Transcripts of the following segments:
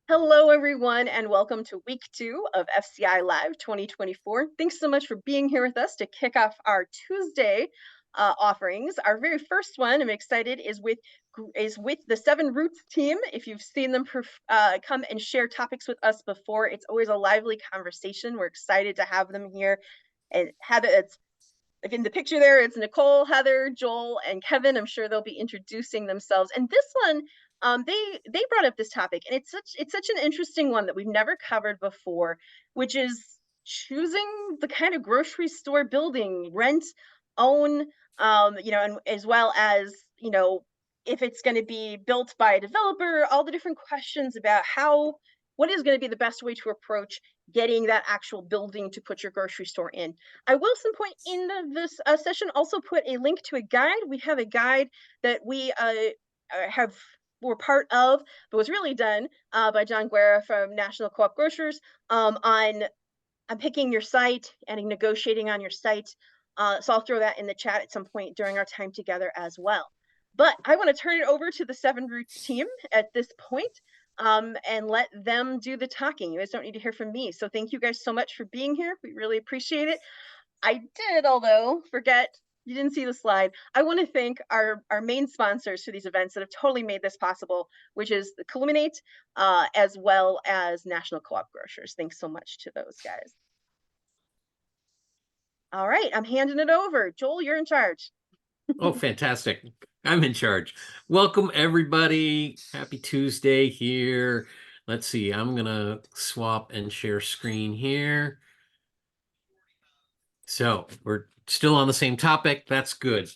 Hello, everyone, and welcome to week 2 of FCI Live 2024. Thanks so much for being here with us to kick off our Tuesday offerings. Our very first one, I'm excited, is with the Seven Roots team. If you've seen them come and share topics with us before, it's always a lively conversation. We're excited to have them here. And it's like in the picture there, it's Nicole, Heather, Joel, and Kevin. I'm sure they'll be introducing themselves. And this one, they brought up this topic, and it's such an interesting one that we've never covered before, which is choosing the kind of grocery store building, rent, own, and as well as if it's going to be built by a developer, all the different questions about what is going to be the best way to approach getting that actual building to put your grocery store in. I will some point in this session also put a link to a guide. We have a guide that we were part of, but was really done by John Guerra from National Co-op Grocers on picking your site and negotiating on your site. So I'll throw that in the chat at some point during our time together as well. But I want to turn it over to the Seven Roots team at this point and let them do the talking. You guys don't need to hear from me. So thank you guys so much for being here. We really appreciate it. I did, although, forget, you didn't see the slide. I want to thank our main sponsors for these events that have totally made this possible, which is the Culminate, as well as National Co-op Grocers. Thanks so much to those guys. All right, I'm handing it over. Joel, you're in charge. Oh, fantastic. I'm in charge. Welcome, everybody. Happy Tuesday here. Let's see. I'm going to swap and share screen here. So we're still on the same topic. That's good.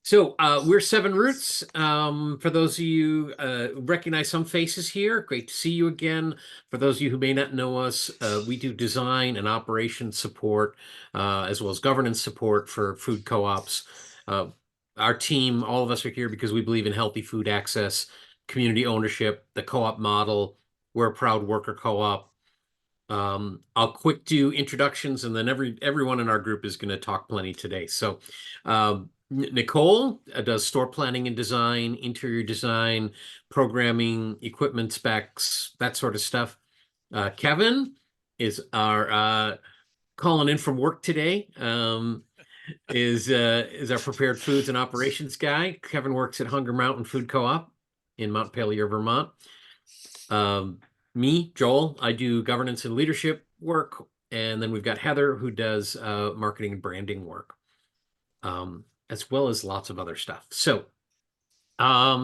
So we're Seven Roots. For those of you recognize some faces here, great to see you again. For those of you who may not know us, we do design and operations support, as well as governance support for food co-ops. Our team, all of us are here because we believe in healthy food access, community ownership, the co-op model. We're a proud worker co-op. I'll quick do introductions, and then everyone in our group is going to talk plenty today. So Nicole does store planning and design, interior design, programming, equipment specs, that sort of stuff. Kevin is our calling in from work today. Is our prepared foods and operations guy. Kevin works at Hunger Mountain Food Co-op in Montpelier, Vermont. Me, Joel, I do governance and leadership work. And then we've got Heather, who does marketing and branding work, as well as lots of other stuff. So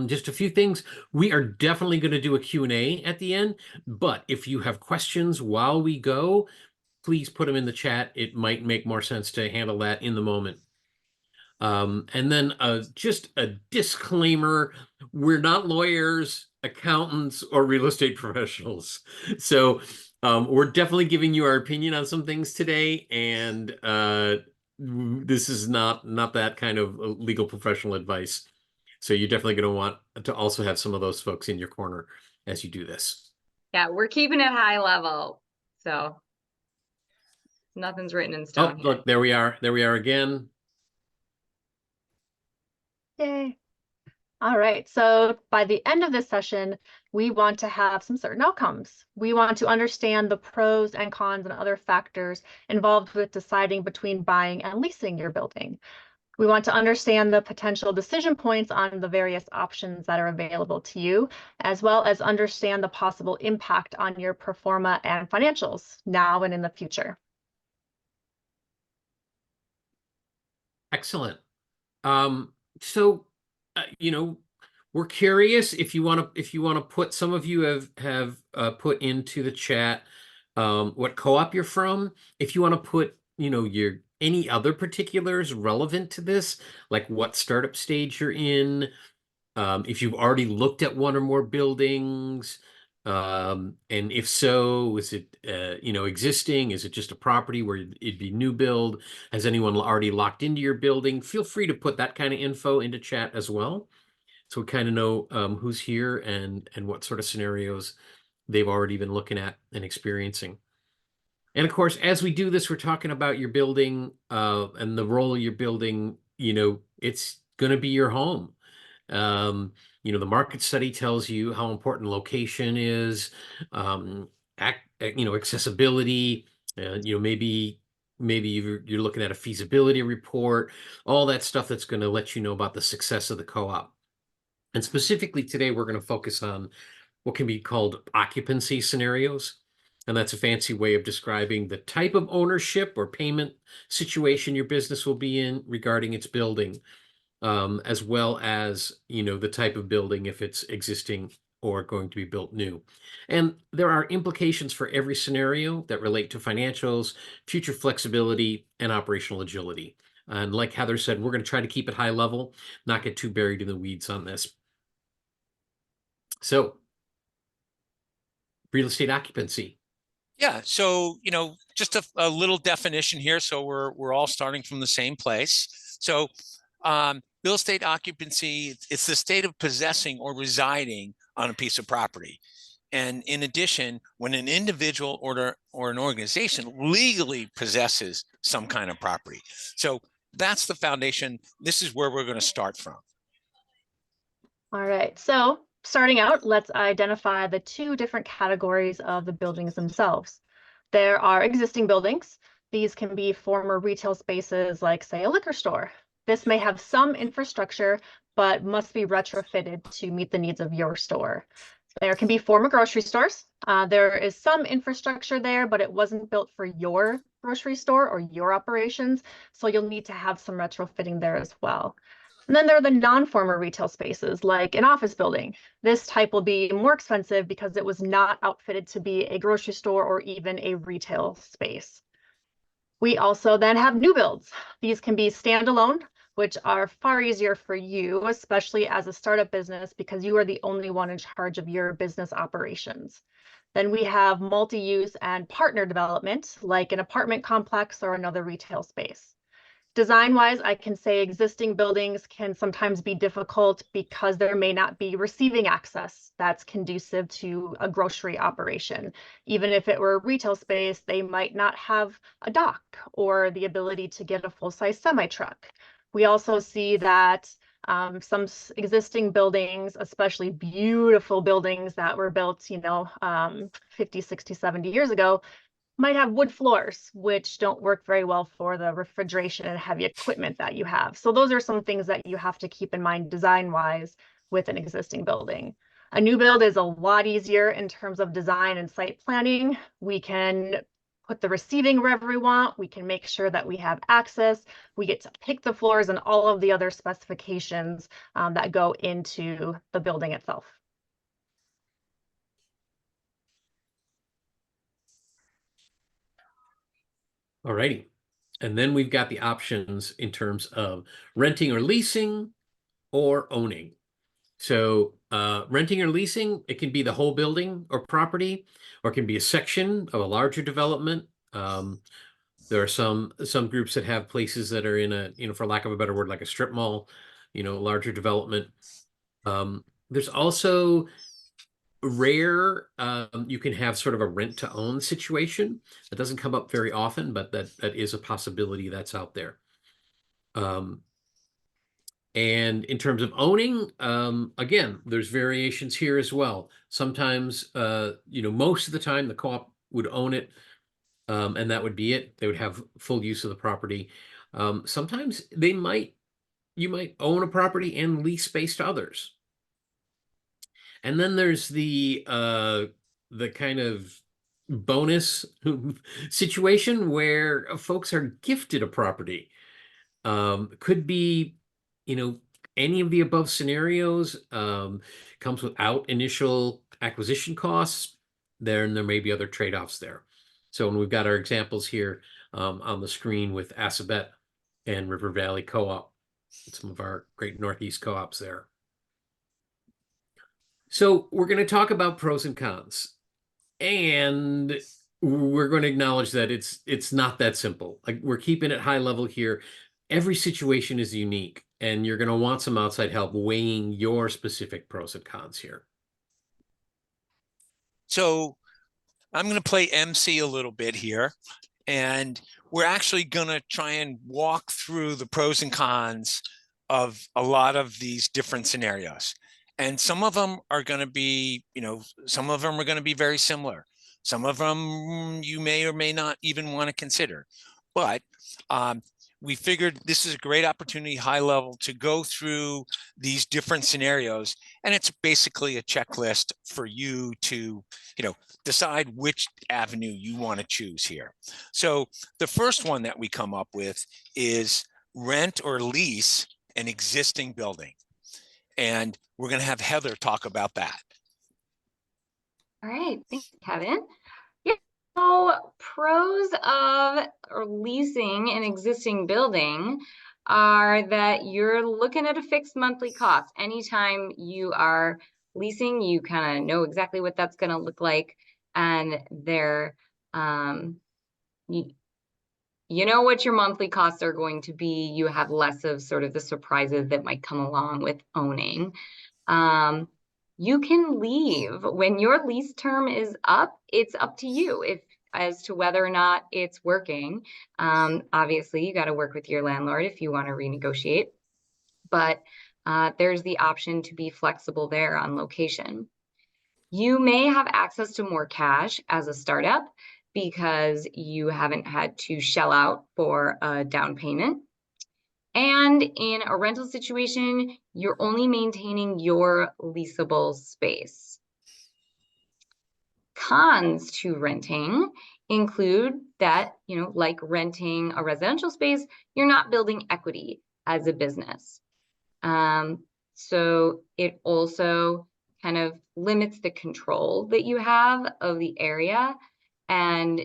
just a few things. We are definitely going to do a Q&A at the end. But if you have questions while we go, please put them in the chat. It might make more sense to handle that in the moment. And then just a disclaimer, we're not lawyers, accountants, or real estate professionals. So we're definitely giving you our opinion on some things today. And this is not that kind of legal professional advice. So you're definitely going to want to also have some of those folks in your corner as you do this. Yeah, we're keeping it high level. So nothing's written in stone. Oh, look, there we are. There we are again. Yay. All right, so by the end of this session, we want to have some certain outcomes. We want to understand the pros and cons and other factors involved with deciding between buying and leasing your building. We want to understand the potential decision points on the various options that are available to you, as well as understand the possible impact on your pro forma and financials now and in the future. Excellent. So, we're curious if you want to put, some of you have put into the chat what co-op you're from. If you want to put, your any other particulars relevant to this, like what startup stage you're in, if you've already looked at one or more buildings, and if so, is it existing? Is it just a property where it'd be new build? Has anyone already locked into your building? Feel free to put that kind of info into chat as well, so we kind of know who's here and what sort of scenarios they've already been looking at and experiencing. And of course, as we do this, we're talking about your building and the role of your building. It's going to be your home. the market study tells you how important location is, accessibility, maybe you're looking at a feasibility report, all that stuff that's going to let you know about the success of the co-op. And specifically today, we're going to focus on what can be called occupancy scenarios. And that's a fancy way of describing the type of ownership or payment situation your business will be in regarding its building, as well as, the type of building, if it's existing or going to be built new. And there are implications for every scenario that relate to financials, future flexibility, and operational agility. And like Heather said, we're going to try to keep it high level, not get too buried in the weeds on this. So, real estate occupancy. Yeah. So, just a little definition here. So we're all starting from the same place. So real estate occupancy, it's the state of possessing or residing on a piece of property. And in addition, when an individual or an organization legally possesses some kind of property. So that's the foundation. This is where we're going to start from. All right, so starting out, let's identify the two different categories of the buildings themselves. There are existing buildings. These can be former retail spaces like, say, a liquor store. This may have some infrastructure, but must be retrofitted to meet the needs of your store. There can be former grocery stores. There is some infrastructure there, but it wasn't built for your grocery store or your operations, so you'll need to have some retrofitting there as well. And then there are the non-former retail spaces, like an office building. This type will be more expensive because it was not outfitted to be a grocery store or even a retail space. We also then have new builds. These can be standalone, which are far easier for you, especially as a startup business, because you are the only one in charge of your business operations. Then we have multi-use and partner development, like an apartment complex or another retail space. Design-wise, I can say existing buildings can sometimes be difficult because there may not be receiving access that's conducive to a grocery operation. Even if it were a retail space, they might not have a dock or the ability to get a full-size semi-truck. We also see that some existing buildings, especially beautiful buildings that were built, 50, 60, 70 years ago, might have wood floors, which don't work very well for the refrigeration and heavy equipment that you have. So those are some things that you have to keep in mind design-wise with an existing building. A new build is a lot easier in terms of design and site planning. We can put the receiving wherever we want. We can make sure that we have access. We get to pick the floors and all of the other specifications that go into the building itself. All righty. And then we've got the options in terms of renting or leasing or owning. So renting or leasing, it can be the whole building or property, or it can be a section of a larger development. There are some groups that have places that are in a, for lack of a better word, like a strip mall, larger development. There's also rare, you can have sort of a rent to own situation. That doesn't come up very often, but that is a possibility that's out there. And in terms of owning, again, there's variations here as well. Sometimes, most of the time the co-op would own it, and that would be it. They would have full use of the property. Sometimes you might own a property and lease space to others. And then there's the kind of bonus situation where folks are gifted a property. Could be, any of the above scenarios. Comes without initial acquisition costs. There may be other trade-offs there. So when we've got our examples here on the screen with Assabet and River Valley Co-op, some of our great Northeast co-ops there. So we're going to talk about pros and cons, and we're going to acknowledge that it's not that simple. Like, we're keeping it high level here. Every situation is unique, and you're going to want some outside help weighing your specific pros and cons here. So I'm going to play MC a little bit here, and we're actually going to try and walk through the pros and cons of a lot of these different scenarios. And some of them are going to be, some of them are going to be very similar. Some of them you may or may not even want to consider. But we figured this is a great opportunity, high level, to go through these different scenarios. And it's basically a checklist for you to, decide which avenue you want to choose here. So the first one that we come up with is rent or lease an existing building. And we're going to have Heather talk about that. All right, thanks, Kevin. Yeah, so pros of leasing an existing building are that you're looking at a fixed monthly cost. Anytime you are leasing, you kind of know exactly what that's going to look like, and you know what your monthly costs are going to be. You have less of sort of the surprises that might come along with owning. You can leave when your lease term is up. It's up to you as to whether or not it's working. Obviously, you got to work with your landlord if you want to renegotiate, but there's the option to be flexible there on location. You may have access to more cash as a startup because you haven't had to shell out for a down payment. And in a rental situation, you're only maintaining your leasable space. Cons to renting include that, like renting a residential space, you're not building equity as a business. So it also kind of limits the control that you have of the area. And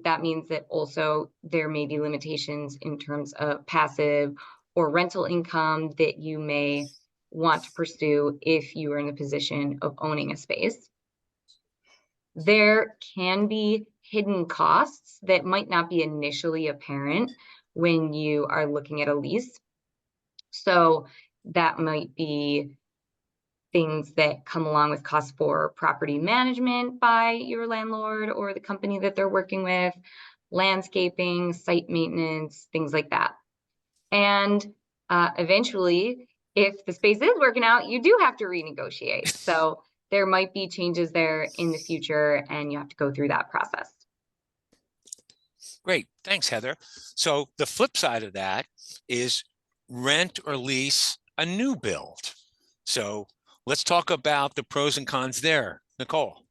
that means that also there may be limitations in terms of passive or rental income that you may want to pursue if you are in the position of owning a space. There can be hidden costs that might not be initially apparent when you are looking at a lease. So that might be things that come along with costs for property management by your landlord or the company that they're working with, landscaping, site maintenance, things like that. And eventually, if the space is working out, you do have to renegotiate. So there might be changes there in the future, and you have to go through that process. Great. Thanks, Heather. So the flip side of that is rent or lease a new build. So let's talk about the pros and cons there. Nicole.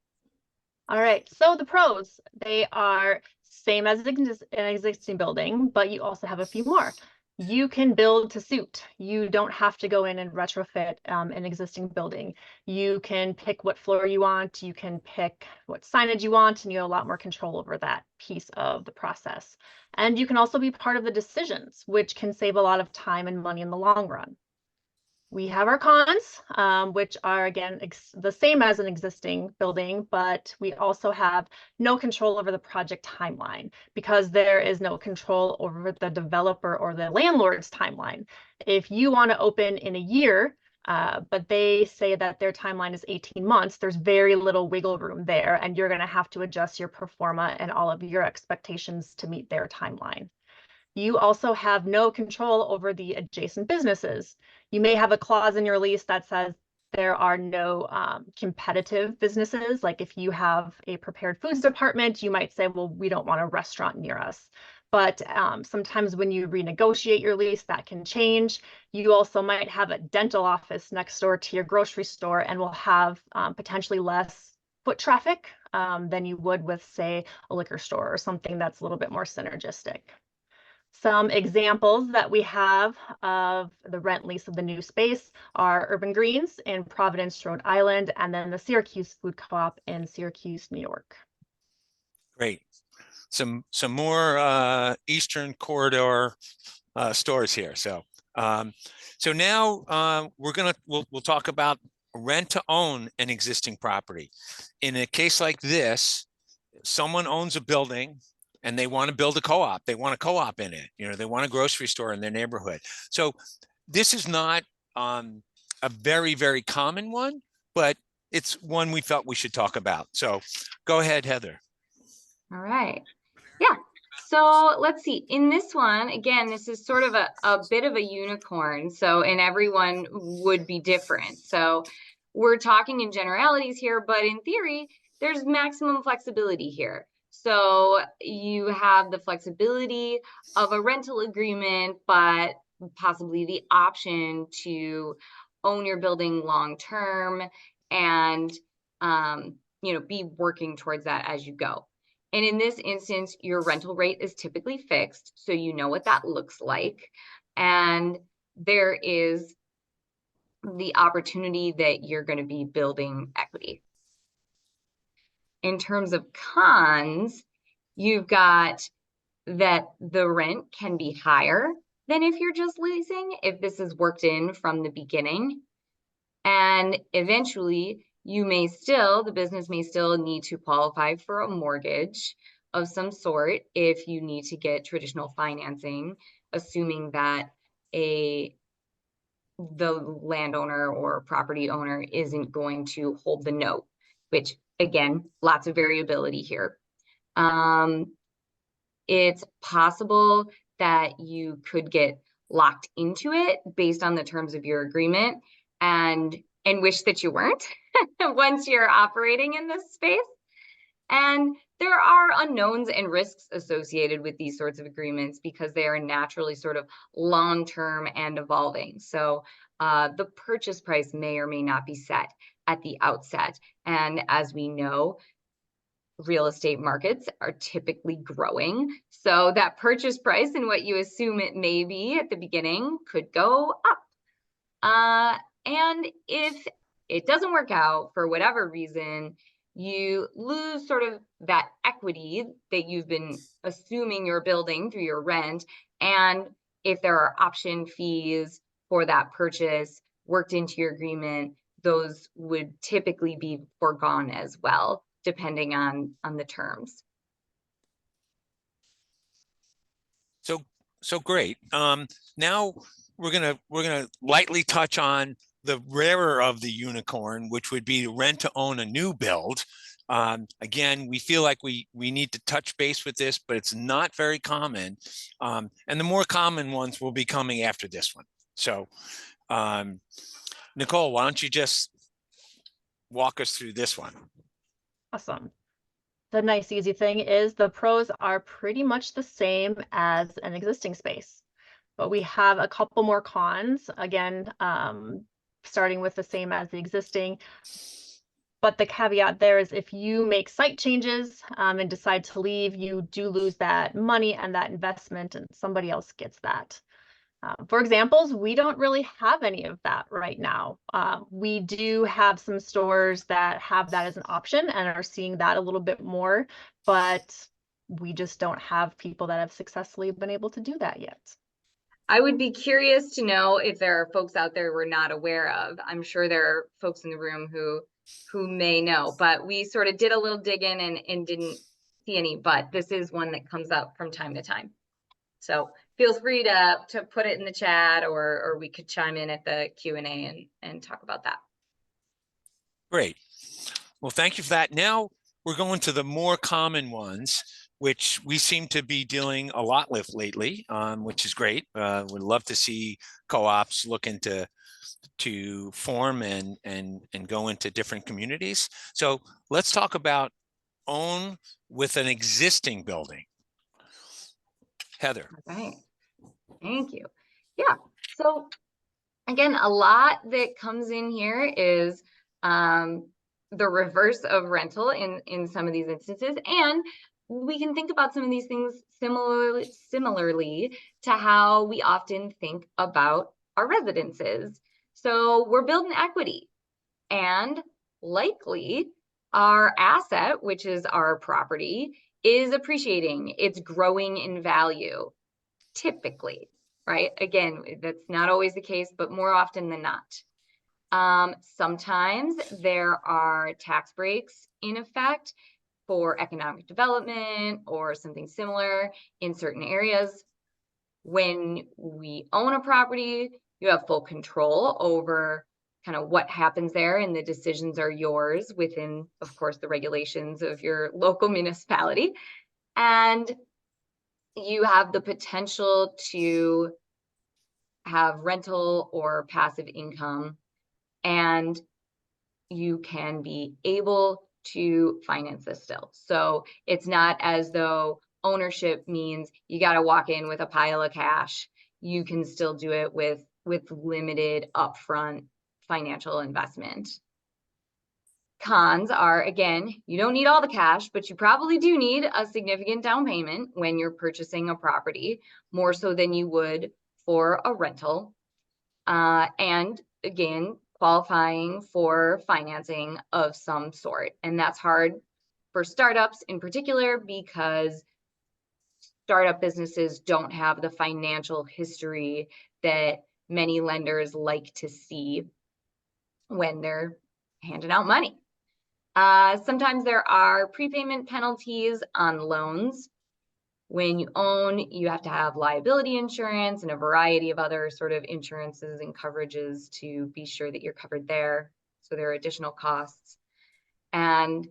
All right, so the pros, they are same as an existing building, but you also have a few more. You can build to suit. You don't have to go in and retrofit an existing building. You can pick what floor you want. You can pick what signage you want, and you have a lot more control over that piece of the process. And you can also be part of the decisions, which can save a lot of time and money in the long run. We have our cons, which are, again, the same as an existing building, but we also have no control over the project timeline because there is no control over the developer or the landlord's timeline. If you want to open in a year, but they say that their timeline is 18 months, there's very little wiggle room there, and you're going to have to adjust your pro forma and all of your expectations to meet their timeline. You also have no control over the adjacent businesses. You may have a clause in your lease that says there are no competitive businesses. Like if you have a prepared foods department, you might say, well, we don't want a restaurant near us. But sometimes when you renegotiate your lease, that can change. You also might have a dental office next door to your grocery store and will have potentially less foot traffic than you would with, say, a liquor store or something that's a little bit more synergistic. Some examples that we have of the rent lease of the new space are Urban Greens in Providence, Rhode Island, and then the Syracuse Food Co-op in Syracuse, New York. Great. Some more Eastern Corridor stores here. So now we'll talk about rent to own an existing property. In a case like this, someone owns a building and they want to build a co-op. They want a co-op in it. They want a grocery store in their neighborhood. So this is not a very, very common one, but it's one we felt we should talk about. So go ahead, Heather. All right. Yeah. So let's see. In this one, again, this is sort of a bit of a unicorn. So, and everyone would be different. So we're talking in generalities here, but in theory, there's maximum flexibility here. So you have the flexibility of a rental agreement, but possibly the option to own your building long term and be working towards that as you go. And in this instance, your rental rate is typically fixed, so you know what that looks like. And there is the opportunity that you're going to be building equity. In terms of cons, you've got that the rent can be higher than if you're just leasing, if this is worked in from the beginning. And eventually, the business may still need to qualify for a mortgage of some sort if you need to get traditional financing, assuming that the landowner or property owner isn't going to hold the note, which again, lots of variability here. It's possible that you could get locked into it based on the terms of your agreement and wish that you weren't once you're operating in this space. And there are unknowns and risks associated with these sorts of agreements because they are naturally sort of long-term and evolving. So the purchase price may or may not be set at the outset. And as we know, real estate markets are typically growing. So that purchase price and what you assume it may be at the beginning could go up. And if it doesn't work out for whatever reason, you lose sort of that equity that you've been assuming you're building through your rent. And if there are option fees for that purchase worked into your agreement, those would typically be foregone as well, depending on the terms. So great. Now we're gonna lightly touch on the rarer of the unicorn, which would be rent to own a new build. Again, we feel like we need to touch base with this, but it's not very common. And the more common ones will be coming after this one. So Nicole, why don't you just walk us through this one? Awesome. The nice easy thing is the pros are pretty much the same as an existing space, but we have a couple more cons, again, starting with the same as the existing. But the caveat there is if you make site changes and decide to leave, you do lose that money and that investment, and somebody else gets that. For examples, we don't really have any of that right now. We do have some stores that have that as an option and are seeing that a little bit more, but we just don't have people that have successfully been able to do that yet. I would be curious to know if there are folks out there we're not aware of. I'm sure there are folks in the room who may know, but we sort of did a little digging and didn't see any, but this is one that comes up from time to time. So feel free to put it in the chat, or we could chime in at the Q&A and talk about that. Great. Well, thank you for that. Now we're going to the more common ones, which we seem to be dealing a lot with lately, which is great. We'd love to see co-ops look into form and go into different communities. So let's talk about own with an existing building. Heather. All right. Thank you. Yeah. So again, a lot that comes in here is the reverse of rental in some of these instances. And we can think about some of these things similarly to how we often think about our residences. So we're building equity, and likely our asset, which is our property, is appreciating. It's growing in value, typically, right? Again, that's not always the case, but more often than not. Sometimes there are tax breaks in effect for economic development or something similar in certain areas. When we own a property, you have full control over kind of what happens there, and the decisions are yours within, of course, the regulations of your local municipality. And you have the potential to have rental or passive income. And you can be able to finance this still. So it's not as though ownership means you got to walk in with a pile of cash. You can still do it with limited upfront financial investment. Cons are, again, you don't need all the cash, but you probably do need a significant down payment when you're purchasing a property, more so than you would for a rental. And again, qualifying for financing of some sort. And that's hard for startups in particular, because startup businesses don't have the financial history that many lenders like to see when they're handing out money. Sometimes there are prepayment penalties on loans. When you own, you have to have liability insurance and a variety of other sort of insurances and coverages to be sure that you're covered there. So there are additional costs. And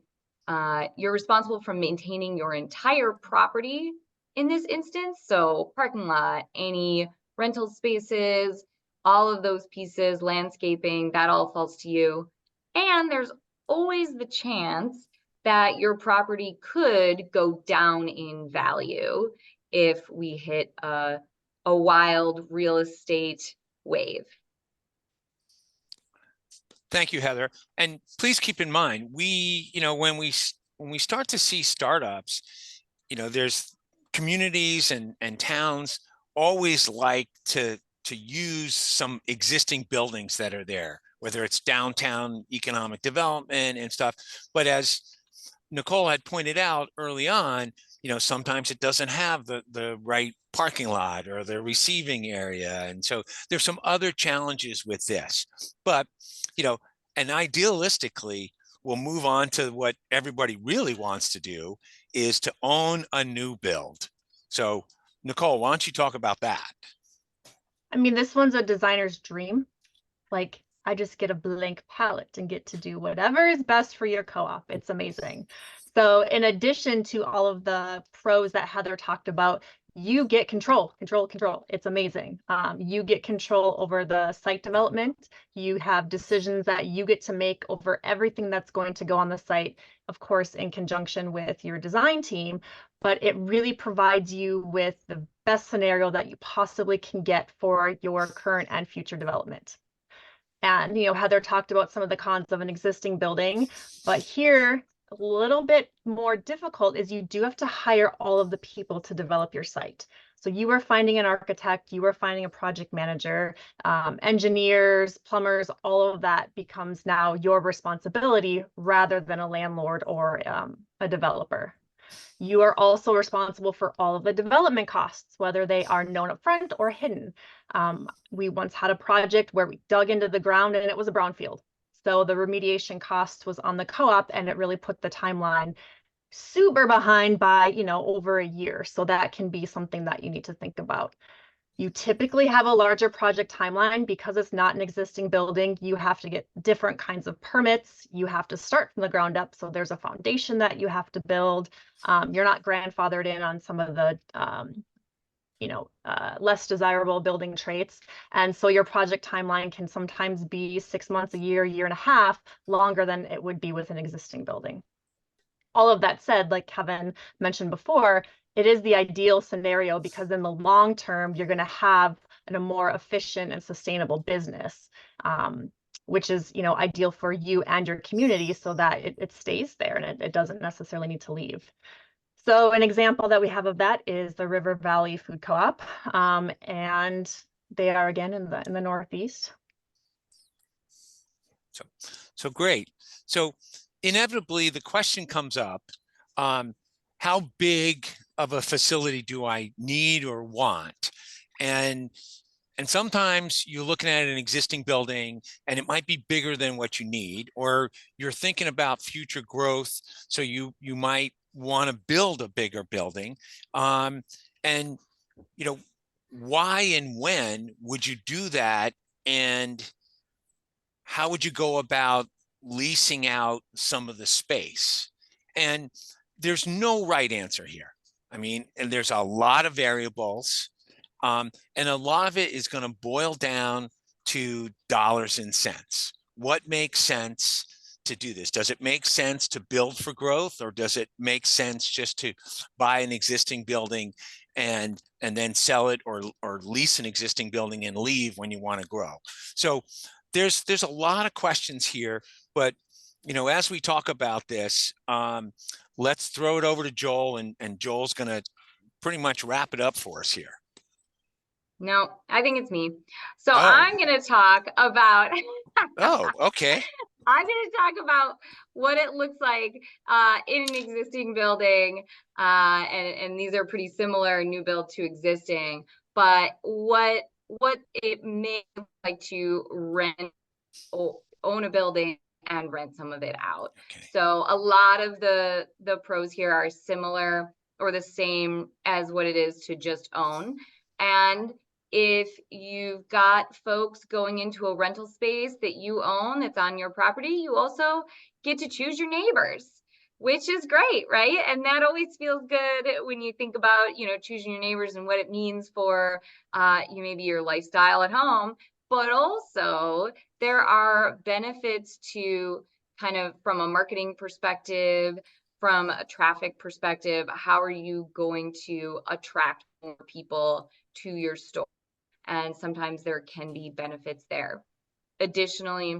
you're responsible for maintaining your entire property in this instance. So parking lot, any rental spaces, all of those pieces, landscaping, that all falls to you. And there's always the chance that your property could go down in value if we hit a wild real estate wave. Thank you, Heather. And please keep in mind, when we start to see startups, there's communities and towns always like to use some existing buildings that are there, whether it's downtown economic development and stuff. But as Nicole had pointed out early on, sometimes it doesn't have the right parking lot or the receiving area. And so there's some other challenges with this. But, and idealistically, we'll move on to what everybody really wants to do, is to own a new build. So Nicole, why don't you talk about that? I mean, this one's a designer's dream. Like, I just get a blank palette and get to do whatever is best for your co-op. It's amazing. So in addition to all of the pros that Heather talked about, you get control. It's amazing. You get control over the site development. You have decisions that you get to make over everything that's going to go on the site, of course, in conjunction with your design team, but it really provides you with the best scenario that you possibly can get for your current and future development. And, Heather talked about some of the cons of an existing building, but here, a little bit more difficult is you do have to hire all of the people to develop your site. So you are finding an architect, you are finding a project manager, engineers, plumbers, all of that becomes now your responsibility rather than a landlord or a developer. You are also responsible for all of the development costs, whether they are known upfront or hidden. We once had a project where we dug into the ground and it was a brownfield. So the remediation cost was on the co-op, and it really put the timeline super behind by, over a year. So that can be something that you need to think about. You typically have a larger project timeline because it's not an existing building. You have to get different kinds of permits. You have to start from the ground up. So there's a foundation that you have to build. You're not grandfathered in on some of the less desirable building traits. And so your project timeline can sometimes be 6 months, a year and a half longer than it would be with an existing building. All of that said, like Kevin mentioned before, it is the ideal scenario because in the long term, you're going to have a more efficient and sustainable business, which is, ideal for you and your community so that it stays there and it doesn't necessarily need to leave. So an example that we have of that is the River Valley Food Co-op, and they are again in the Northeast. So great. So inevitably the question comes up, how big of a facility do I need or want? And sometimes you're looking at an existing building and it might be bigger than what you need, or you're thinking about future growth. So you might want to build a bigger building. And, why and when would you do that? And how would you go about leasing out some of the space? And there's no right answer here. I mean, and there's a lot of variables. And a lot of it is going to boil down to dollars and cents. What makes sense to do this? Does it make sense to build for growth, or does it make sense just to buy an existing building and then sell it, or lease an existing building and leave when you want to grow? So there's a lot of questions here, but as we talk about this, let's throw it over to Joel, and Joel's going to pretty much wrap it up for us here. No, I think it's me. So Oh. I'm going to talk about Oh, okay. I'm going to talk about what it looks like in an existing building, and these are pretty similar, new build to existing, but what it may look like to rent or own a building and rent some of it out. Okay. So a lot of the pros here are similar or the same as what it is to just own. And if you've got folks going into a rental space that you own that's on your property, you also get to choose your neighbors, which is great, right? And that always feels good when you think about, choosing your neighbors and what it means for maybe your lifestyle at home. But also there are benefits to kind of from a marketing perspective, from a traffic perspective. How are you going to attract more people to your store? And sometimes there can be benefits there. Additionally,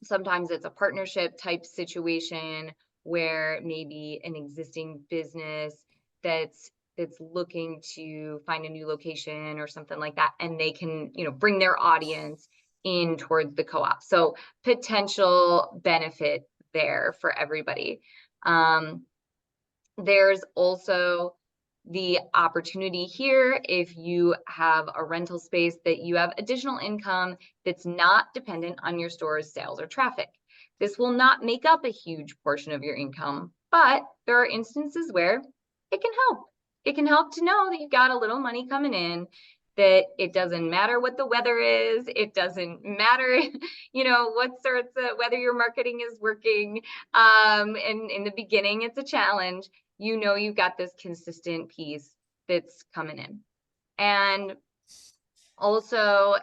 sometimes it's a partnership type situation where maybe an existing business that's looking to find a new location or something like that, and they can bring their audience in towards the co-op. So potential benefit there for everybody. There's also the opportunity here, if you have a rental space, that you have additional income that's not dependent on your store's sales or traffic. This will not make up a huge portion of your income, but there are instances where it can help. It can help to know that you've got a little money coming in, that it doesn't matter what the weather is. It doesn't matter, what sorts of, whether your marketing is working. And in the beginning, it's a challenge. You've got this consistent piece that's coming in. And also,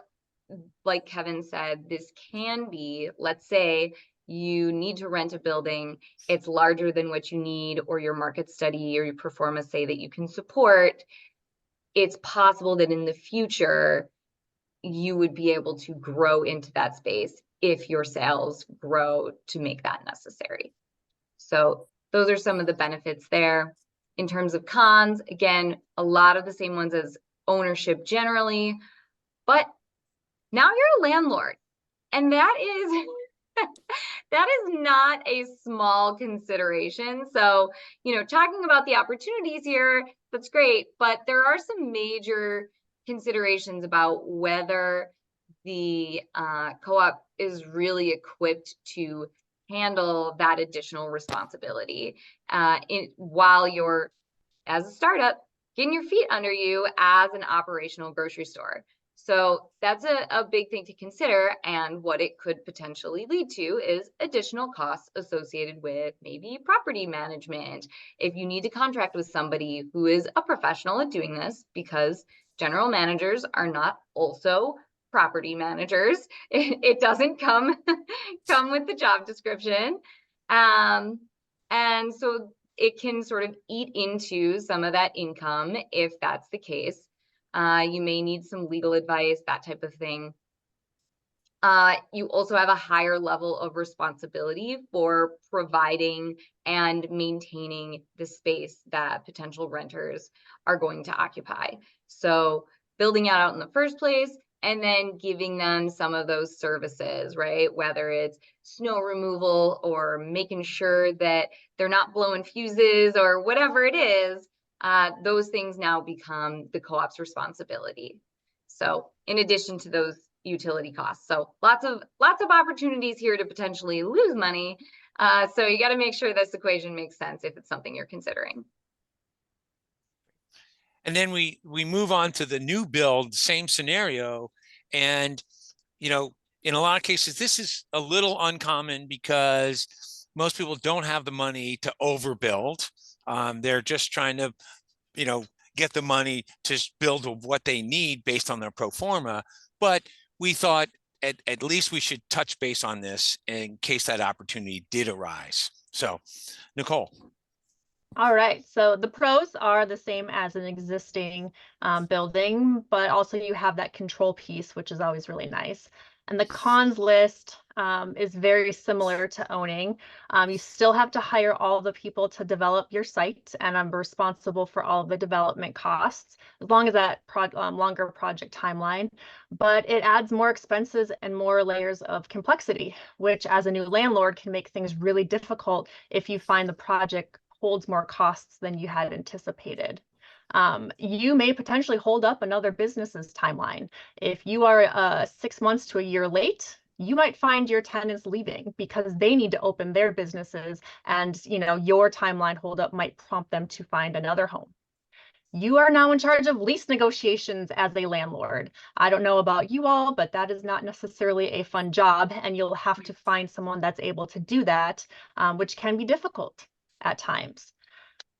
like Kevin said, this can be, let's say you need to rent a building, it's larger than what you need, or your market study or your pro forma say that you can support. It's possible that in the future, you would be able to grow into that space if your sales grow to make that necessary. So those are some of the benefits there. In terms of cons, again, a lot of the same ones as ownership generally, but now you're a landlord, and that is that is not a small consideration. So, talking about the opportunities here, that's great, but there are some major considerations about whether the co-op is really equipped to handle that additional responsibility while you're, as a startup, getting your feet under you as an operational grocery store. So that's a big thing to consider, and what it could potentially lead to is additional costs associated with maybe property management. If you need to contract with somebody who is a professional at doing this, because general managers are not also property managers. It doesn't come with the job description. And so it can sort of eat into some of that income if that's the case. You may need some legal advice, that type of thing. You also have a higher level of responsibility for providing and maintaining the space that potential renters are going to occupy. So building it out in the first place, and then giving them some of those services, right? Whether it's snow removal or making sure that they're not blowing fuses or whatever it is, those things now become the co-op's responsibility. So in addition to those utility costs. So lots of opportunities here to potentially lose money. So you got to make sure this equation makes sense if it's something you're considering. And then we move on to the new build, same scenario. And, in a lot of cases, this is a little uncommon because most people don't have the money to overbuild. They're just trying to, get the money to build what they need based on their pro forma. But we thought at least we should touch base on this in case that opportunity did arise. So, Nicole. All right, so the pros are the same as an existing building, but also you have that control piece, which is always really nice. And the cons list is very similar to owning. You still have to hire all the people to develop your site, and I'm responsible for all of the development costs, as long as that longer project timeline. But it adds more expenses and more layers of complexity, which as a new landlord can make things really difficult if you find the project holds more costs than you had anticipated. You may potentially hold up another business's timeline. If you are 6 months to a year late, you might find your tenants leaving because they need to open their businesses, and your timeline holdup might prompt them to find another home. You are now in charge of lease negotiations as a landlord. I don't know about you all, but that is not necessarily a fun job, and you'll have to find someone that's able to do that, which can be difficult at times.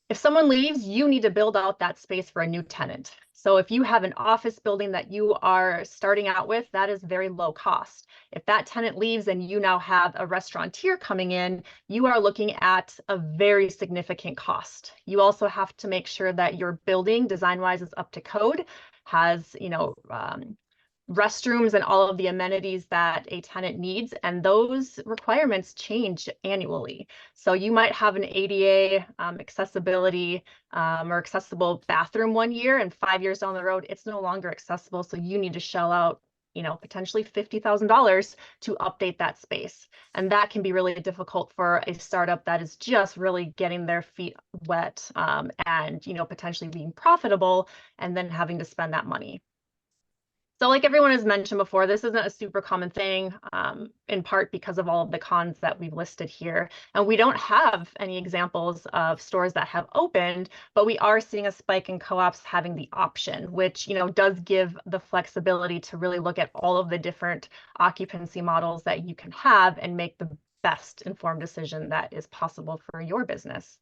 If someone leaves, you need to build out that space for a new tenant. So if you have an office building that you are starting out with, that is very low cost. If that tenant leaves and you now have a restaurateur coming in, you are looking at a very significant cost. You also have to make sure that your building design-wise is up to code, has, restrooms and all of the amenities that a tenant needs, and those requirements change annually. So you might have an ADA accessibility or accessible bathroom one year, and 5 years down the road, it's no longer accessible. So you need to shell out, potentially $50,000 to update that space. And that can be really difficult for a startup that is just really getting their feet wet and, potentially being profitable and then having to spend that money. So like everyone has mentioned before, this isn't a super common thing, in part because of all of the cons that we've listed here. And we don't have any examples of stores that have opened, but we are seeing a spike in co-ops having the option, which, does give the flexibility to really look at all of the different occupancy models that you can have and make the best informed decision that is possible for your business.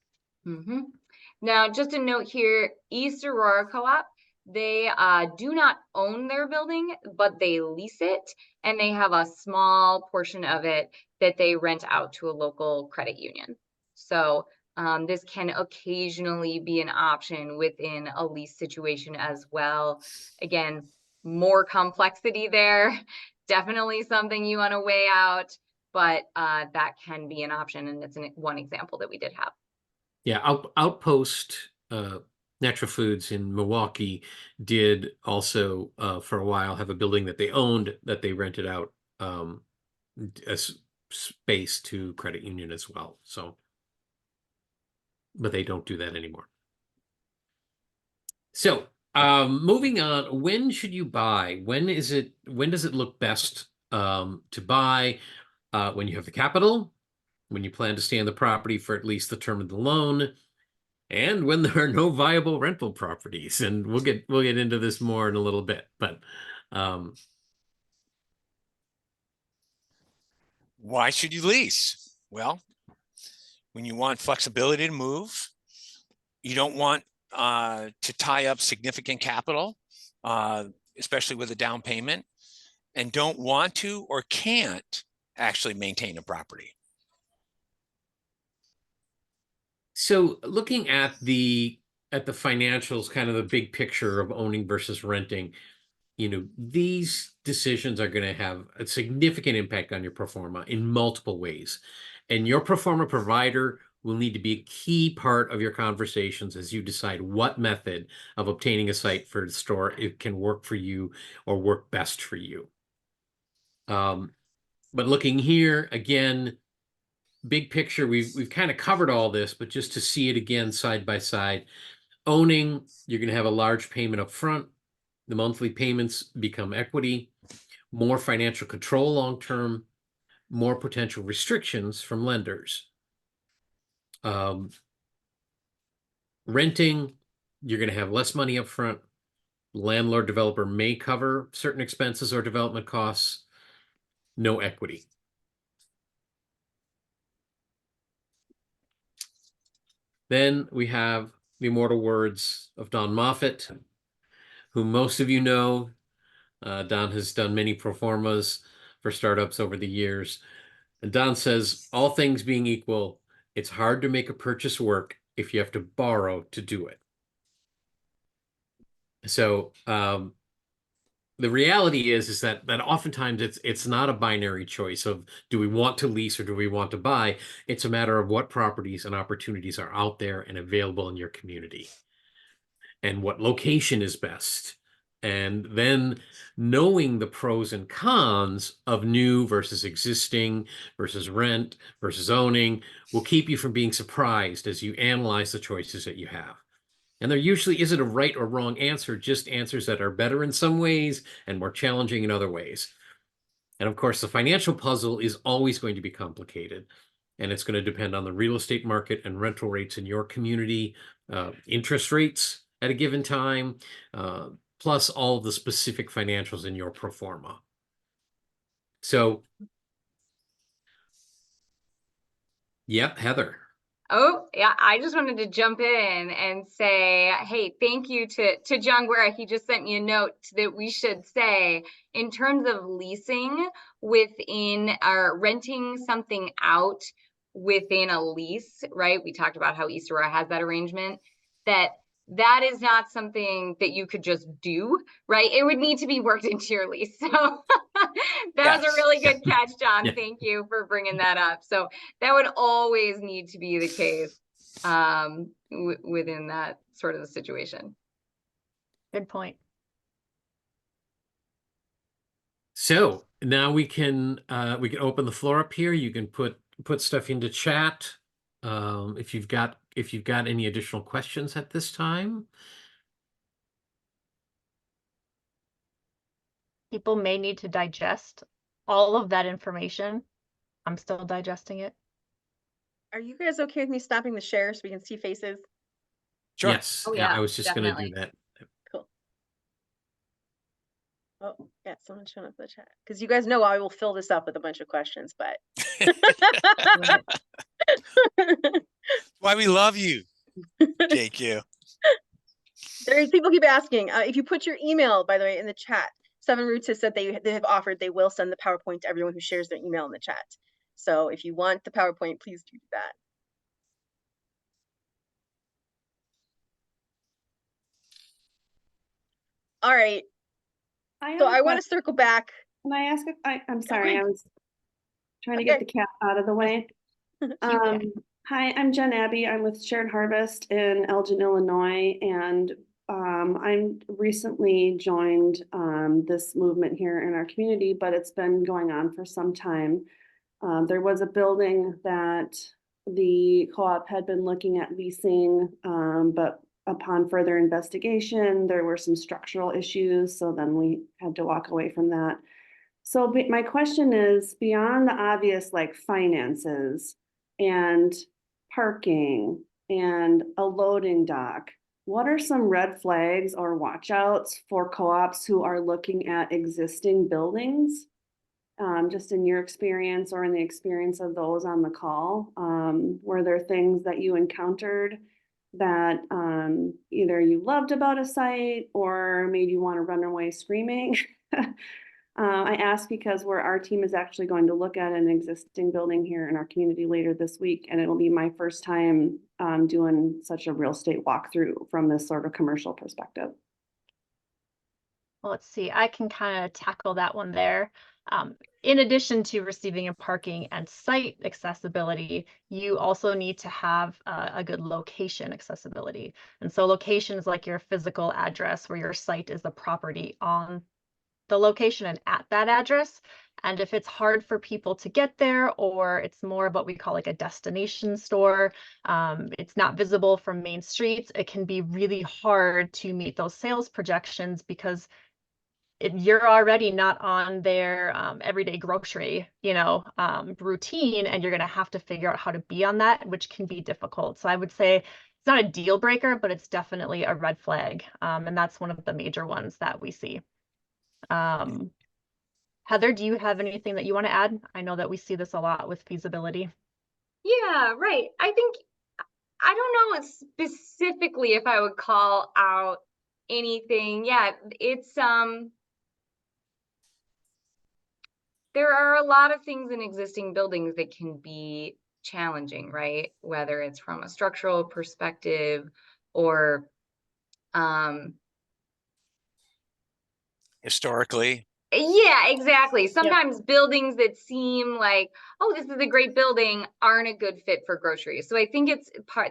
Mm-hmm. Now, just a note here, East Aurora Co-op, they do not own their building, but they lease it, and they have a small portion of it that they rent out to a local credit union. So this can occasionally be an option within a lease situation as well. Again, more complexity there. Definitely something you want to weigh out, but that can be an option, and it's one example that we did have. Yeah, Outpost Natural Foods in Milwaukee did also for a while have a building that they owned that they rented out as space to credit union as well. So, but they don't do that anymore. So, moving on, when should you buy? When does it look best to buy? When you have the capital, when you plan to stay on the property for at least the term of the loan, and when there are no viable rental properties. And we'll get into this more in a little bit, but why should you lease? Well, when you want flexibility to move, you don't want to tie up significant capital, especially with a down payment, and don't want to or can't actually maintain a property. So looking at the financials, kind of the big picture of owning versus renting, these decisions are going to have a significant impact on your pro forma in multiple ways. And your pro forma provider will need to be a key part of your conversations as you decide what method of obtaining a site for the store it can work for you or work best for you. But looking here again, big picture, we've kind of covered all this, but just to see it again side by side, owning, you're going to have a large payment up front. The monthly payments become equity, more financial control long term, more potential restrictions from lenders. Renting, you're going to have less money up front. Landlord developer may cover certain expenses or development costs. No equity. Then we have the immortal words of Don Moffat, who most of you know. Don has done many pro formas for startups over the years. And Don says, all things being equal, it's hard to make a purchase work if you have to borrow to do it. So the reality is that oftentimes it's not a binary choice of do we want to lease or do we want to buy. It's a matter of what properties and opportunities are out there and available in your community, and what location is best. And then knowing the pros and cons of new versus existing versus rent versus owning will keep you from being surprised as you analyze the choices that you have. And there usually isn't a right or wrong answer, just answers that are better in some ways and more challenging in other ways. And of course, the financial puzzle is always going to be complicated. And it's going to depend on the real estate market and rental rates in your community, interest rates at a given time, plus all of the specific financials in your pro forma. So, yeah, Heather. Oh, yeah, I just wanted to jump in and say, hey, thank you to John Guerra. He just sent me a note that we should say, in terms of leasing within or renting something out within a lease, right? We talked about how East Aurora has that arrangement, that is not something that you could just do, right? It would need to be worked into your lease. So that was a really good catch, John. Yeah. Thank you for bringing that up. So that would always need to be the case within that sort of the situation. Good point. So now we can open the floor up here. You can put stuff into chat. If you've got any additional questions at this time. People may need to digest all of that information. I'm still digesting it. Are you guys okay with me stopping the share so we can see faces? Sure. Yes. Oh, Yeah, yeah, I was just going to definitely. do that. Cool. Oh, yeah, someone showing up in the chat. Because you guys know I will fill this up with a bunch of questions, but Why we love you. Thank you. there's people keep asking. If you put your email, by the way, in the chat, Seven Roots has said they have offered they will send the PowerPoint to everyone who shares their email in the chat. So if you want the PowerPoint, please do that. All right. So I want to circle back. Can I ask I'm sorry, ahead. I was trying to Okay. get the cat out of the way. Hi, I'm Jen Abbey. I'm with Shared Harvest in Elgin, Illinois, and I'm recently joined this movement here in our community, but it's been going on for some time. There was a building that the co-op had been looking at leasing, but upon further investigation, there were some structural issues, so then we had to walk away from that. So my question is, beyond the obvious like finances and parking and a loading dock, what are some red flags or watch outs for co-ops who are looking at existing buildings? Just in your experience or in the experience of those on the call, were there things that you encountered that either you loved about a site or made you want to run away screaming? I ask because our team is actually going to look at an existing building here in our community later this week, and it'll be my first time doing such a real estate walkthrough from this sort of commercial perspective. Well, let's see, I can kind of tackle that one there. In addition to receiving a parking and site accessibility, you also need to have a good location accessibility. And so location is like your physical address where your site is the property on the location and at that address. And if it's hard for people to get there, or it's more of what we call like a destination store, it's not visible from main streets, it can be really hard to meet those sales projections because you're already not on their everyday grocery, routine, and you're going to have to figure out how to be on that, which can be difficult. So I would say it's not a deal breaker, but it's definitely a red flag. And that's one of the major ones that we see. Heather, do you have anything that you want to add? I know that we see this a lot with feasibility. Yeah, right. I think, I don't know specifically if I would call out anything. Yeah, it's, there are a lot of things in existing buildings that can be challenging, right? Whether it's from a structural perspective or Historically. yeah, exactly. Sometimes buildings that seem like, oh, this is a great building aren't a good fit for groceries. So I think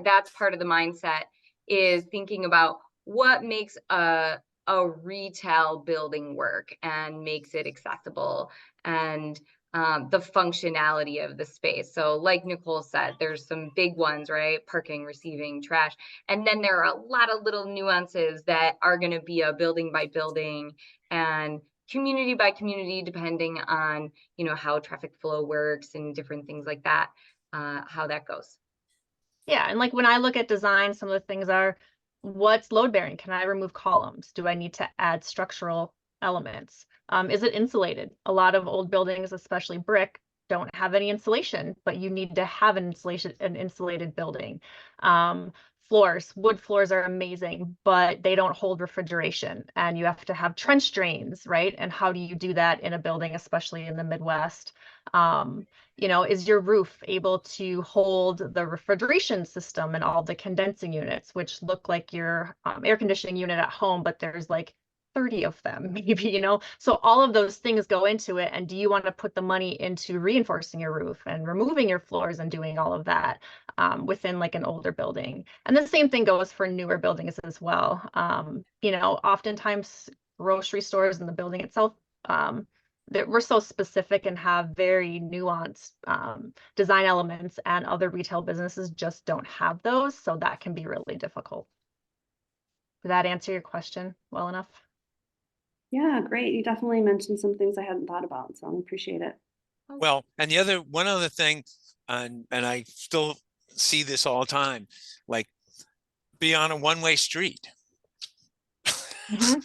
that's part of the mindset, is thinking about what makes a retail building work and makes it accessible, and the functionality of the space. So like Nicole said, there's some big ones, right? Parking, receiving, trash. And then there are a lot of little nuances that are going to be a building by building and community by community, depending on, how traffic flow works and different things like that, how that goes. Yeah, and like when I look at design, some of the things are, what's load bearing? Can I remove columns? Do I need to add structural elements? Is it insulated? A lot of old buildings, especially brick, don't have any insulation, but you need to have an insulated building. Wood floors are amazing, but they don't hold refrigeration, and you have to have trench drains, right? And how do you do that in a building, especially in the Midwest? Is your roof able to hold the refrigeration system and all the condensing units, which look like your air conditioning unit at home, but there's like 30 of them, maybe, So all of those things go into it. And do you want to put the money into reinforcing your roof and removing your floors and doing all of that within like an older building? And the same thing goes for newer buildings as well. Oftentimes grocery stores and the building itself, that we're so specific and have very nuanced design elements, and other retail businesses just don't have those. So that can be really difficult. Did that answer your question well enough? Yeah, great. You definitely mentioned some things I hadn't thought about, so I appreciate it. Well, and one other thing, and I still see this all the time, like be on a one-way street. Mm-hmm.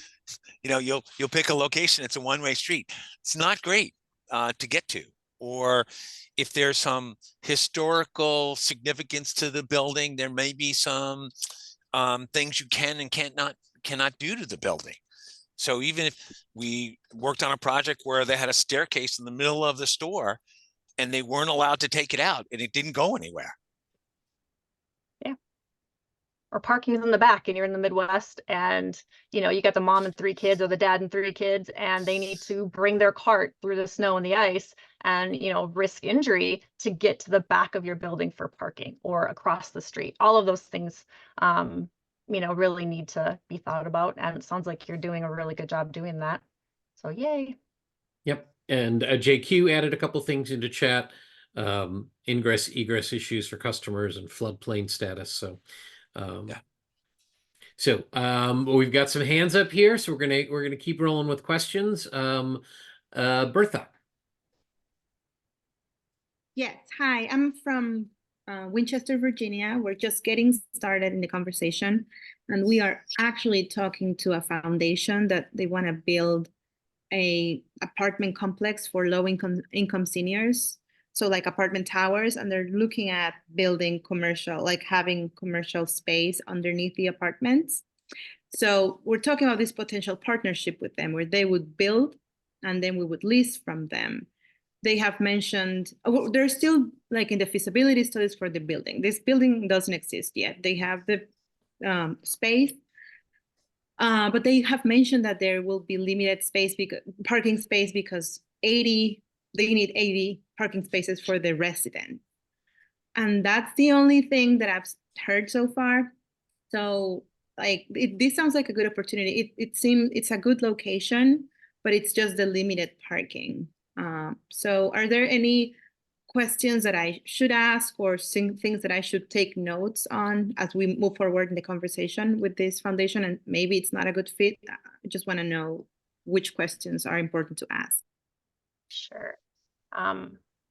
You'll pick a location, it's a one-way street. It's not great to get to. Or if there's some historical significance to the building, there may be some things you can and cannot do to the building. So even if we worked on a project where they had a staircase in the middle of the store and they weren't allowed to take it out and it didn't go anywhere. Yeah. Or parking is in the back and you're in the Midwest, and you got the mom and 3 kids or the dad and 3 kids, and they need to bring their cart through the snow and the ice and risk injury to get to the back of your building for parking or across the street. All of those things really need to be thought about, and it sounds like you're doing a really good job doing that. So yay. Yep. And JQ added a couple things into chat. Ingress, egress issues for customers and floodplain status. So Yeah. So we've got some hands up here, so we're gonna keep rolling with questions. Bertha. Yes, hi, I'm from Winchester, Virginia. We're just getting started in the conversation, and we are actually talking to a foundation that they want to build a apartment complex for low income seniors. So like apartment towers, and they're looking at building commercial, like having commercial space underneath the apartments. So we're talking about this potential partnership with them where they would build and then we would lease from them. They have mentioned, they're still like in the feasibility studies for the building. This building doesn't exist yet. They have the space, but they have mentioned that there will be limited parking space because they need 80 parking spaces for the resident. And that's the only thing that I've heard so far. So this sounds like a good opportunity. It seems it's a good location, but it's just the limited parking. So are there any questions that I should ask or things that I should take notes on as we move forward in the conversation with this foundation? And maybe it's not a good fit. I just want to know which questions are important to ask. Sure.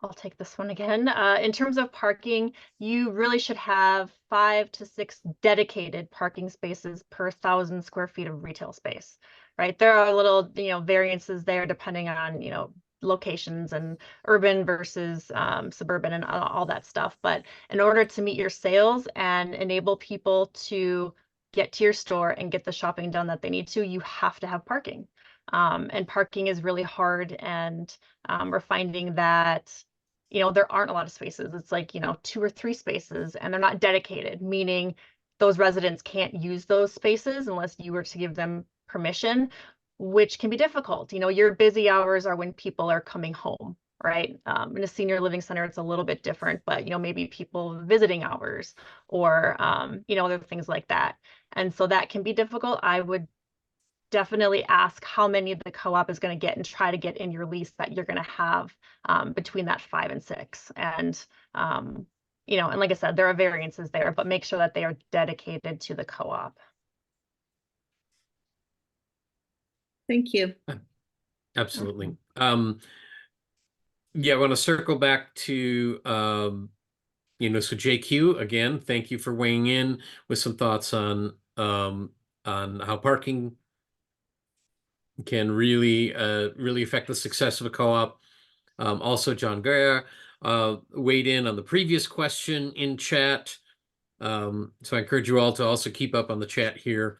I'll take this one again. In terms of parking, you really should have 5 to 6 dedicated parking spaces per 1,000 square feet of retail space, right? There are little, variances there depending on, locations and urban versus suburban and all that stuff. But in order to meet your sales and enable people to get to your store and get the shopping done that they need to, you have to have parking. And parking is really hard, and we're finding that, you know, there aren't a lot of spaces. It's like, you know, 2 or 3 spaces, and they're not dedicated, meaning those residents can't use those spaces unless you were to give them permission, which can be difficult. You know, your busy hours are when people are coming home, right? In a senior living center, it's a little bit different, but, you know, maybe people visiting hours or, you know, other things like that. And so that can be difficult. I would definitely ask how many the co-op is going to get and try to get in your lease that you're going to have between that 5 and 6. And, you know, and like I said, there are variances there, but make sure that they are dedicated to the co-op. Thank you. Absolutely. Yeah, I want to circle back to, you know, so JQ, again, thank you for weighing in with some thoughts on how parking can really really affect the success of a co-op. Also, John Guerra weighed in on the previous question in chat. So I encourage you all to also keep up on the chat here.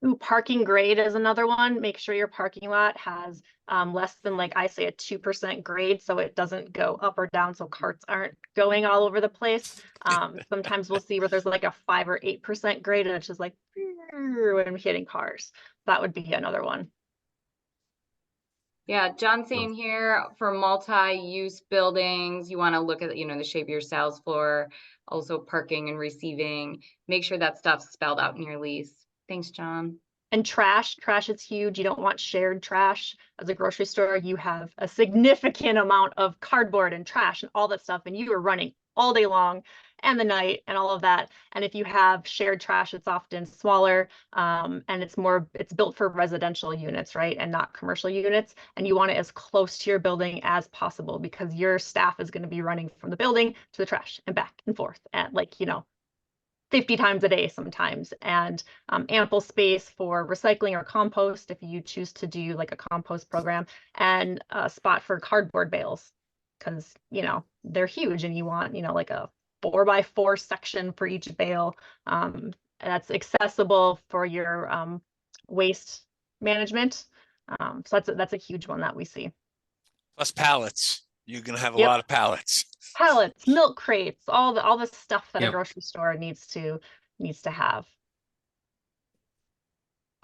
Ooh, parking grade is another one. Make sure your parking lot has less than, like I say, a 2% grade, so it doesn't go up or down, so carts aren't going all over the place. Sometimes we'll see where there's like a 5 or 8% grade, and it's just like when hitting cars. That would be another one. Yeah, John saying here for multi-use buildings, you want to look at, you know, the shape of your sales floor, also parking and receiving. Make sure that stuff's spelled out in your lease. Thanks, John. And trash is huge. You don't want shared trash. As a grocery store, you have a significant amount of cardboard and trash and all that stuff, and you are running all day long and the night and all of that. And if you have shared trash, it's often smaller, and it's built for residential units, right? And not commercial units. And you want it as close to your building as possible, because your staff is going to be running from the building to the trash and back and forth at, like, you know, 50 times a day sometimes. And ample space for recycling or compost if you choose to do like a compost program, and a spot for cardboard bales, because, you know, they're huge and you want, you know, like a 4x4 section for each bale. That's accessible for your waste management. So that's a huge one that we see. Plus pallets. You're going to have a Yep. lot of pallets. Pallets, milk crates, all the stuff that Yep. a grocery store needs to have.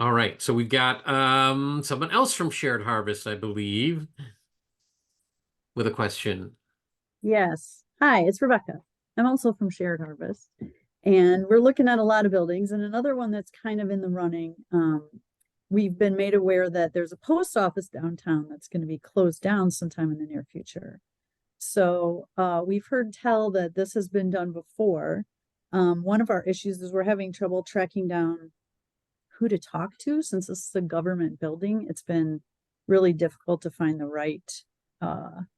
All right, so we've got someone else from Shared Harvest, I believe, with a question. Yes. Hi, it's Rebecca. I'm also from Shared Harvest, and we're looking at a lot of buildings. And another one that's kind of in the running, we've been made aware that there's a post office downtown that's going to be closed down sometime in the near future. So we've heard tell that this has been done before. One of our issues is we're having trouble tracking down who to talk to, since this is a government building. It's been really difficult to find the right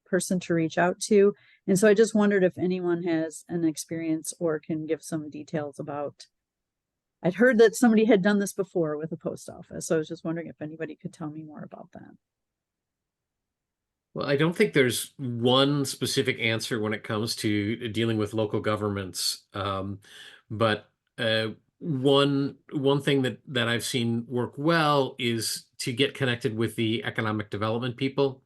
person to reach out to. And so I just wondered if anyone has an experience or can give some details about. I'd heard that somebody had done this before with a post office, so I was just wondering if anybody could tell me more about that. Well, I don't think there's one specific answer when it comes to dealing with local governments. But one thing that I've seen work well is to get connected with the economic development people.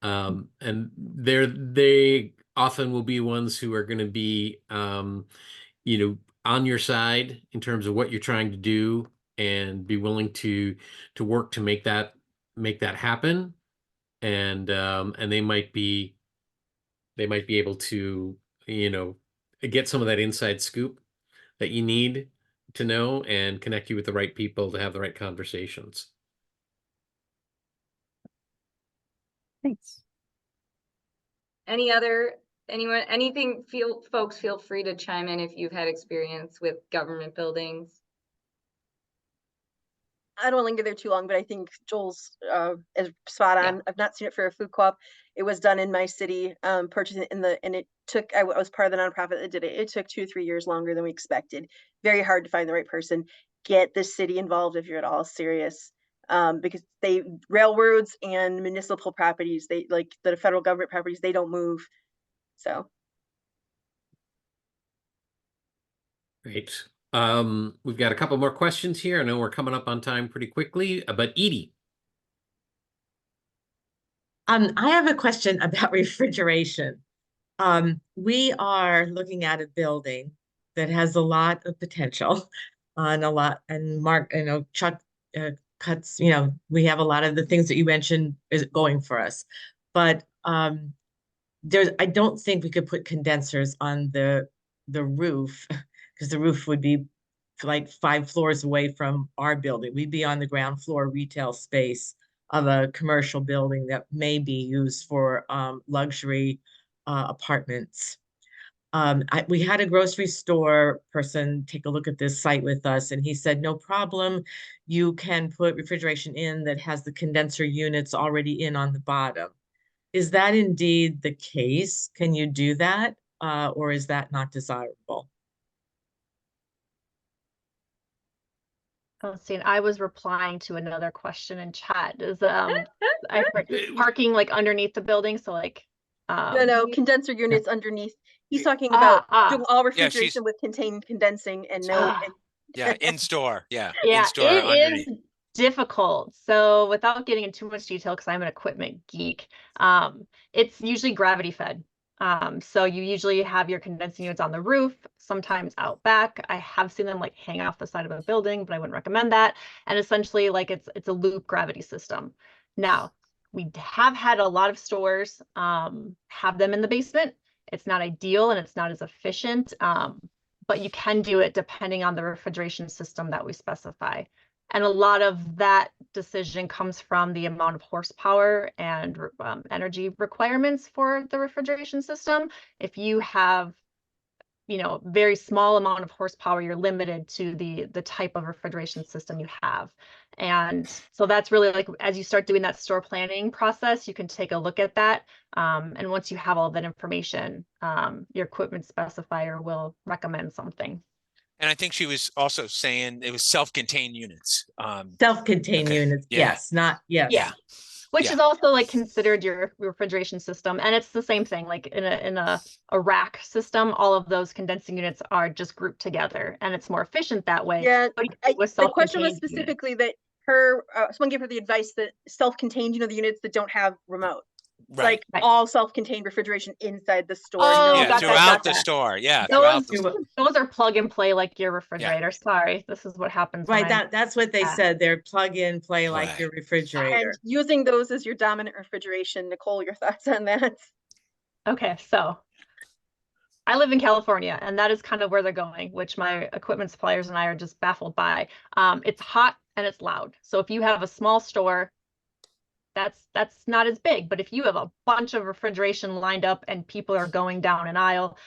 And they often will be ones who are going to be, you know, on your side in terms of what you're trying to do, and be willing to work to make that happen. And they might be able to, you know, get some of that inside scoop that you need to know, and connect you with the right people to have the right conversations. Thanks. Anything, folks feel free to chime in if you've had experience with government buildings. I don't linger there too long, but I think Joel's is spot on. Yeah. I've not seen it for a food co-op. It was done in my city, purchasing it and it took, I was part of the nonprofit that did it. It took 2 to 3 years longer than we expected. Very hard to find the right person. Get the city involved if you're at all serious, because railroads and municipal properties, they, like the federal government properties, they don't move. So. Great. We've got a couple more questions here. I know we're coming up on time pretty quickly, but Edie. I have a question about refrigeration. We are looking at a building that has a lot of potential on a lot, and Mark, Chuck cuts, we have a lot of the things that you mentioned is going for us. But I don't think we could put condensers on the roof because the roof would be like 5 floors away from our building. We'd be on the ground floor retail space of a commercial building that may be used for luxury apartments. We had a grocery store person take a look at this site with us, and he said, no problem. You can put refrigeration in that has the condenser units already in on the bottom. Is that indeed the case? Can you do that? Or is that not desirable? Oh, see, and I was replying to another question in chat. Is parking like underneath the building? So like no, condenser units underneath. He's talking about doing all refrigeration with contained condensing and no. Yeah, in store. Yeah, yeah, in store it underneath. is difficult. So without getting into too much detail, because I'm an equipment geek, it's usually gravity fed. So you usually have your condensing units on the roof, sometimes out back. I have seen them like hang off the side of a building, but I wouldn't recommend that. And essentially like it's a loop gravity system. Now, we have had a lot of stores have them in the basement. It's not ideal and it's not as efficient, but you can do it depending on the refrigeration system that we specify. And a lot of that decision comes from the amount of horsepower and energy requirements for the refrigeration system. If you have, very small amount of horsepower, you're limited to the type of refrigeration system you have. And so that's really like, as you start doing that store planning process, you can take a look at that. And once you have all that information, your equipment specifier will recommend something. And I think she was also saying it was self-contained units. Self-contained units, yes, not yes. Yeah. Which is also like considered your refrigeration system. And it's the same thing, like in a rack system, all of those condensing units are just grouped together and it's more efficient that way. Yeah, the question was specifically that someone gave her the advice that self-contained, the units that don't have remote. Right. Like all self-contained refrigeration inside the store. Oh, throughout the store. Yeah. Those are plug and play like your refrigerator. Sorry, this is what happens. Right. That's what they said. They're plug and play like your refrigerator. And using those as your dominant refrigeration. Nicole, your thoughts on that? Okay, so I live in California and that is kind of where they're going, which my equipment suppliers and I are just baffled by. It's hot and it's loud. So if you have a small store, that's not as big, but if you have a bunch of refrigeration lined up and people are going down an aisle,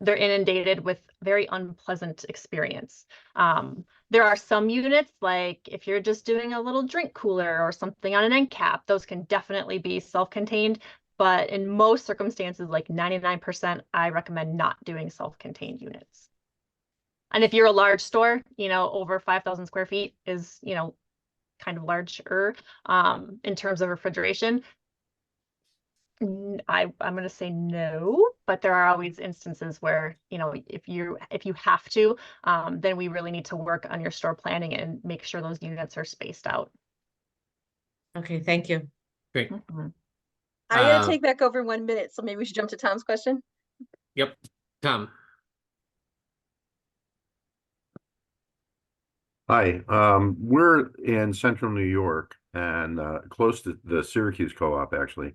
they're inundated with very unpleasant experience. There are some units, like if you're just doing a little drink cooler or something on an end cap, those can definitely be self-contained, but in most circumstances, like 99%, I recommend not doing self-contained units. And if you're a large store, over 5,000 square feet is, kind of larger in terms of refrigeration. I'm going to say no, but there are always instances where, if you have to, then we really need to work on your store planning and make sure those units are spaced out. Okay, thank you. Great. I'm going to take back over 1 minute, so maybe we should jump to Tom's question. Yep, Tom. Hi, we're in central New York and close to the Syracuse Co-op, actually.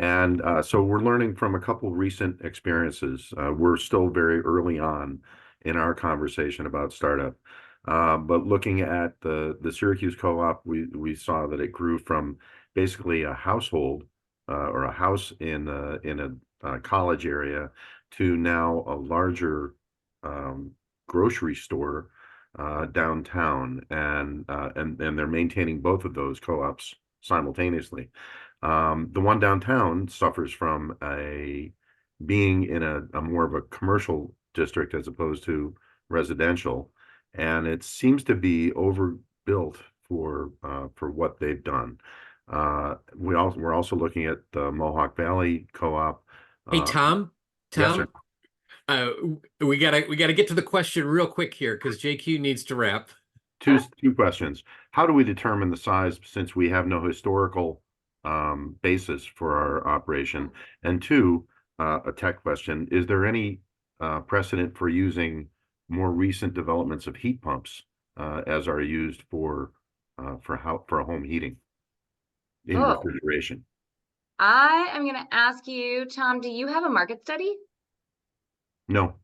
And so we're learning from a couple recent experiences. We're still very early on in our conversation about startup. But looking at the Syracuse Co-op, we saw that it grew from basically a household or a house in a college area to now a larger grocery store downtown, and they're maintaining both of those co-ops simultaneously. The one downtown suffers from being in a more of a commercial district as opposed to residential, and it seems to be overbuilt for what they've done. We're also looking at the Mohawk Valley Co-op. Hey, Tom. Yes, sir. We gotta get to the question real quick here because JQ needs to wrap. Two questions. How do we determine the size since we have no historical basis for our operation? And two, a tech question, is there any precedent for using more recent developments of heat pumps as are used for home heating in Oh. refrigeration? I am going to ask you, Tom, do you have a market study? No.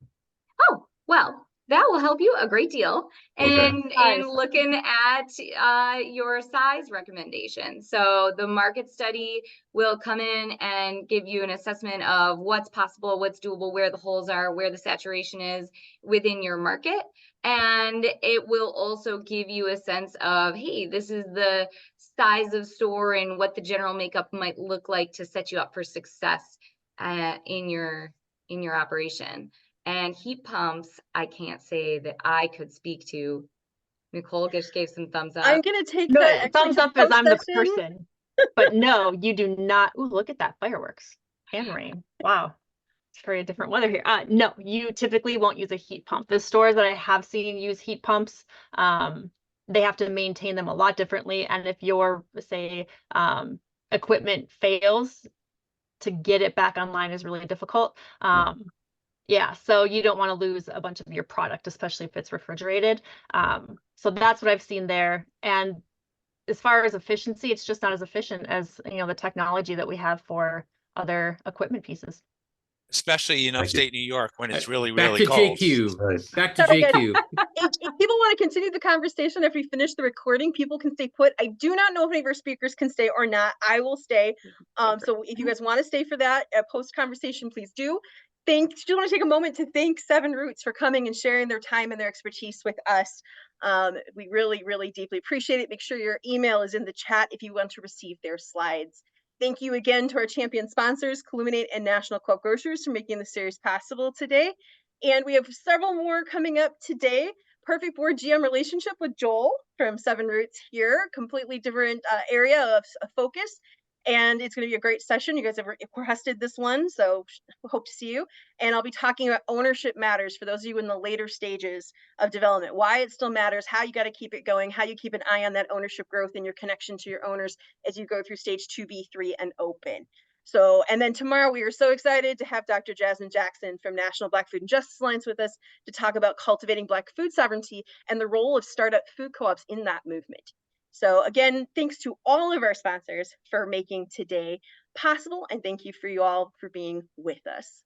Oh, well, that will help you a great deal Okay. in looking at your size recommendation. So the market study will come in and give you an assessment of what's possible, what's doable, where the holes are, where the saturation is within your market. And it will also give you a sense of, hey, this is the size of store and what the general makeup might look like to set you up for success in your operation. And heat pumps, I can't say that I could speak to. Nicole just gave some thumbs up. I'm gonna take No, that thumbs up as I'm the session. person. But no, you do not. Ooh, look at that fireworks and rain. Wow. It's very different weather here. No, you typically won't use a heat pump. The stores that I have seen use heat pumps, they have to maintain them a lot differently. And if your, say, equipment fails, to get it back online is really difficult. Yeah, so you don't want to lose a bunch of your product, especially if it's refrigerated. So that's what I've seen there. And as far as efficiency, it's just not as efficient as, you know, the technology that we have for other equipment pieces. Especially in Thank you. upstate New York when it's really, Back really to cold. JQ. Right. Back to Okay, guys. JQ. If people want to continue the conversation after we finish the recording, people can stay put. I do not know if any of our speakers can stay or not. I will stay. So if you guys want to stay for that post conversation, please do. Just want to take a moment to thank Seven Roots for coming and sharing their time and their expertise with us. We really, really deeply appreciate it. Make sure your email is in the chat if you want to receive their slides. Thank you again to our champion sponsors, Colluminate and National Coke Grocers, for making the series possible today. And we have several more coming up today. Perfect board GM relationship with Joel from Seven Roots here, completely different area of focus. And it's going to be a great session. You guys have requested this one, so hope to see you. And I'll be talking about ownership matters for those of you in the later stages of development, why it still matters, how you got to keep it going, how you keep an eye on that ownership growth and your connection to your owners as you go through stage 2B, 3, and open. So, and then tomorrow we are so excited to have Dr. Jasmine Jackson from National Black Food and Justice Alliance with us to talk about cultivating Black food sovereignty and the role of startup food co-ops in that movement. So again, thanks to all of our sponsors for making today possible, and thank you for you all for being with us.